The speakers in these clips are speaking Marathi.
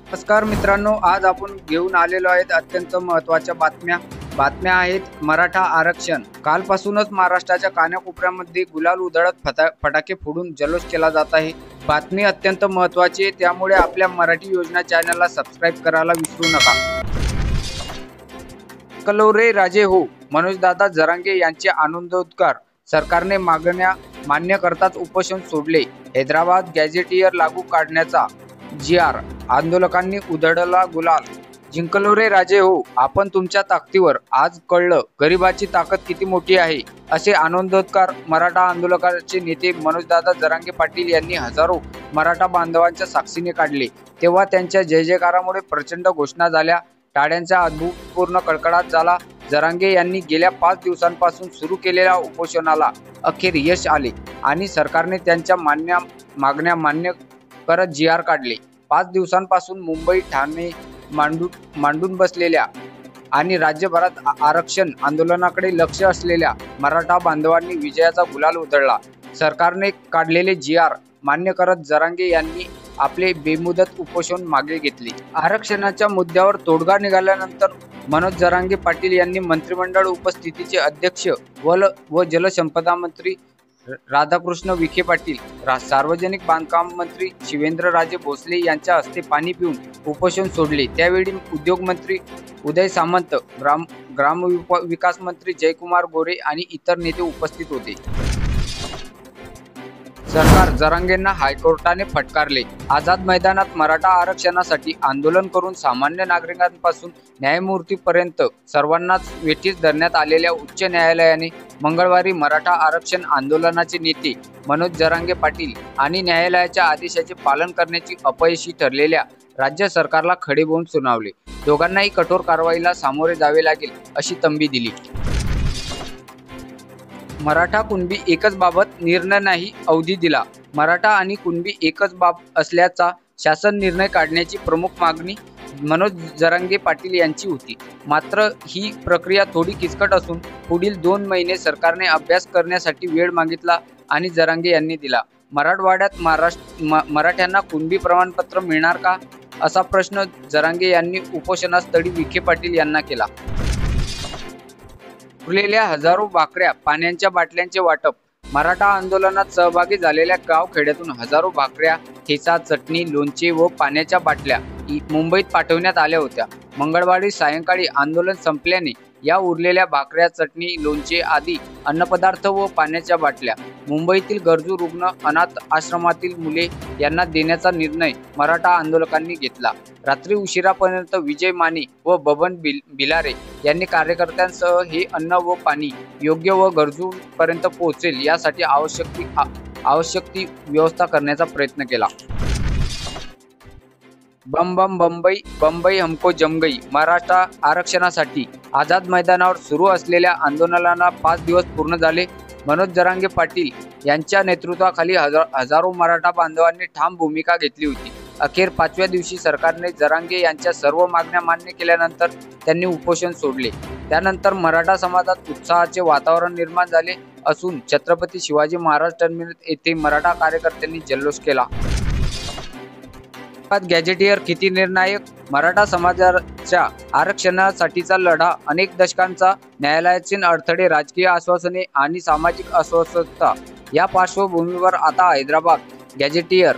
नमस्कार मित्रांनो, आज आपण घेऊन आलेलो आहेत अत्यंत महत्त्वाच्या बातम्या आहेत मराठा आरक्षण। कालपासूनच महाराष्ट्राच्या कानाकोपऱ्यामध्ये गुलाल उधळत फटाके फोडून जल्लोष केला जात आहे। बातमी अत्यंत महत्त्वाची आहे, त्यामुळे आपल्या मराठी योजना चॅनलला सबस्क्राइब करायला विसरू नका। कलोरे राजे हो, मनोजदादा जरांगे यांचे आनंदोद्गार। सरकारने मागण्या मान्य करताच उपोषण सोडले। हैदराबाद गॅझेटियर लागू काढण्याचा जी.आर. आंदोलकांनी उधळला गुलाल। जिंकलो रे राजे हो, आपण तुमच्या ताकदीवर। आज कळलं गरिबाची ताकद किती मोठी आहे, असे आनंदोद्गार मराठा आंदोलकांचे नेते मनोजदादा जरांगे पाटील यांनी हजारो मराठा बांधवांच्या साक्षीने काढले। तेव्हा त्यांच्या जय जयकारामुळे प्रचंड घोषणा झाल्या, टाळ्यांचा अभूतपूर्व कडकडाट झाला। जरांगे यांनी गेल्या 5 दिवसांपासून सुरू केलेल्या उपोषणाला अखेर यश आले आणि सरकारने त्यांच्या मागण्या मान्य करत जी.आर. काढले। 5 दिवसांपासून मुंबई, ठाणे मांडून बसलेल्या आणि राज्यभरात आरक्षण आंदोलनाकडे लक्ष असलेल्या मराठा बांधवांनी विजयाचा गुलाल उधळला। सरकारने काढलेले जी.आर. मान्य करत जरांगे यांनी आपले बेमुदत उपोषण मागे घेतले। आरक्षणाच्या मुद्द्यावर तोडगा निघाल्यानंतर मनोज जरांगे पाटील यांनी मंत्रिमंडळ उपस्थितीचे अध्यक्ष व जलसंपदा मंत्री राधाकृष्ण विखे पाटील, सार्वजनिक बांधकाम मंत्री शिवेंद्रराजे भोसले यांच्या हस्ते पाणी पिऊन उपोषण सोडले। त्यावेळी उद्योग मंत्री उदय सामंत, ग्रामविकास मंत्री जयकुमार गोरे आणि इतर नेते उपस्थित होते। सरकार जरांगेंना हायकोर्टाने फटकारले। आझाद मैदानात मराठा आरक्षणासाठी आंदोलन करून सामान्य नागरिकांपासून न्यायमूर्तीपर्यंत सर्वांनाच वेठीस धरण्यात आलेल्या उच्च न्यायालयाने मंगळवारी मराठा आरक्षण आंदोलनाचे नेते मनोज जरांगे पाटील आणि न्यायालयाच्या आदेशाचे पालन करण्याची अपयशी ठरलेल्या राज्य सरकारला खडेबोल सुनावले। दोघांनाही कठोर कारवाईला सामोरे जावे लागेल अशी तंबी दिली। मराठा कुणबी एकच बाबत निर्णय नाही, अवधी दिला। मराठा आणि कुणबी एकच बाब असल्याचा शासन निर्णय काढण्याची प्रमुख मागणी मनोज जरांगे पाटील यांची होती। मात्र ही प्रक्रिया थोडी किचकट असून पुढील 2 महिने सरकारने अभ्यास करण्यासाठी वेळ मागितला आणि जरांगे यांनी दिला। मराठवाड्यात मराठ्यांना कुणबी प्रमाणपत्र मिळणार का, असा प्रश्न जरांगे यांनी उपोषणास्थळी विखे पाटील यांना केला। उरलेल्या हजारो भाकऱ्या, पाण्याच्या बाटल्यांचे वाटप। मराठा आंदोलनात सहभागी झालेल्या गावखेड्यातून हजारो भाकऱ्या, ठेचा, चटणी, लोणचे व पाण्याच्या बाटल्या मुंबईत पाठवण्यात आल्या होत्या। मंगळवारी सायंकाळी आंदोलन संपल्याने या उरलेल्या भाकऱ्या, चटणी, लोणचे आदी अन्नपदार्थ व पाण्याच्या बाटल्या मुंबईतील गरजू रुग्ण, अनाथ आश्रमातील मुले यांना देण्याचा निर्णय मराठा आंदोलकांनी घेतला। रात्री उशिरापर्यंत विजय माने व बबन भिलारे यांनी कार्यकर्त्यांसह हे अन्न व पाणी योग्य व गरजूंपर्यंत पोहोचेल यासाठी आवश्यक ती व्यवस्था करण्याचा प्रयत्न केला। बम बम बम्बई, बम्बई हमको जम गई। मराठा आरक्षणासाठी आझाद मैदानावर सुरू असलेल्या आंदोलनाला 5 दिवस पूर्ण झाले। मनोज जरांगे पाटील यांच्या नेतृत्वाखाली हजारो मराठा बांधवांनी ठाम भूमिका घेतली होती। अखेर 5व्या दिवशी सरकारने जरांगे यांच्या सर्व मागण्या मान्य केल्यानंतर त्यांनी उपोषण सोडले। त्यानंतर मराठा समाजात उत्साहाचे वातावरण निर्माण झाले असून छत्रपती शिवाजी महाराज टर्मिनस येथे मराठा कार्यकर्त्यांनी जल्लोष केला। गॅझेटियर किती निर्णायक? मराठा समाजाच्या आरक्षणासाठीचा लढा अनेक दशकांचा, न्यायालयाचे अडथळे, राजकीय आश्वासने आणि सामाजिक अस्वस्थता या पार्श्वभूमीवर आता हैदराबाद गॅझेटियर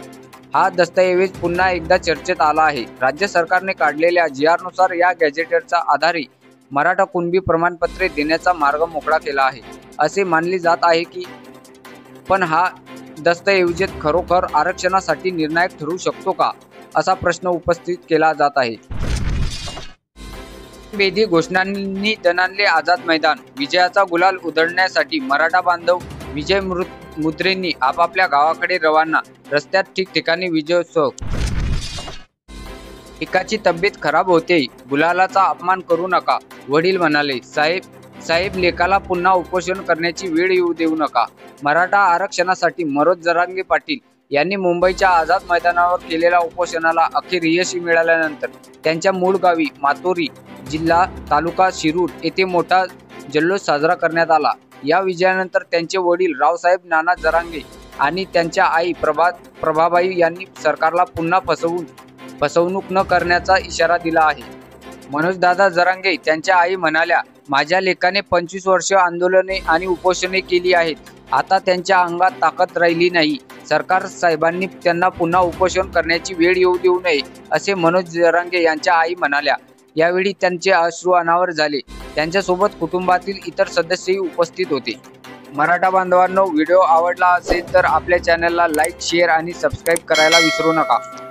हा दस्तऐवज पुन्हा एकदा चर्चेत आला आहे। राज्य सरकारने काढलेल्या जी.आर. नुसार या गॅझेटियरच्या आधारे मराठा कुणबी प्रमाणपत्रे देण्याचा मार्ग मोकळा केला आहे असे मानले जात आहे की पण हा दस्तऐवज खरोखर आरक्षणासाठी निर्णायक ठरू शकतो का, असा प्रश्न उपस्थित केला जात आहे। बेधी घोषणांनी दणाणले आझाद मैदान। विजयाचा गुलाल उधळण्यासाठी मराठा बांधव विजय मुद्रेंनी आपापल्या गावाकडे रवाना। रस्त्यात ठिकठिकाणी विजयोत्सव। एकाची तब्येत खराब होते, गुलालाचा अपमान करू नका, वडील म्हणाले। साहेब लेकाला पुन्हा उपोषण करण्याची वेळ येऊ देऊ नका। मराठा आरक्षणासाठी मनोज जरांगे पाटील यांनी मुंबईच्या आझाद मैदानावर केलेल्या उपोषणाला अखेर यश मिळाल्यानंतर त्यांच्या मूळ गावी मातोरी, जिल्हा तालुका शिरूर येथे मोठा जल्लोष साजरा करण्यात आला। या विजयानंतर त्यांचे वडील रावसाहेब नाना जरांगे आणि त्यांच्या आई प्रभाबाई यांनी सरकारला पुन्हा फसवून फसवणूक न करण्याचा इशारा दिला आहे. मनोजदादा जरांगे त्यांच्या आई म्हणाल्या, माझ्या लेकाने 25 वर्ष आंदोलने आणि उपोषणे केली आहेत. आता त्यांच्या अंगात ताकद राहिली नाही. सरकार साहेबांनी त्यांना पुन्हा उपोषण करण्याची वेळ येऊ देऊ नये, असे मनोज जरांगे यांच्या आई म्हणाल्या. यावेळी त्यांचे अश्रू अनावर झाले. त्यांच्यासोबत कुटुंबातील इतर सदस्यही उपस्थित होते. मराठा बांधवांनो, व्हिडिओ आवडला असेल तर आपल्या चॅनलला लाईक, शेअर आणि सबस्क्राईब करायला विसरू नका.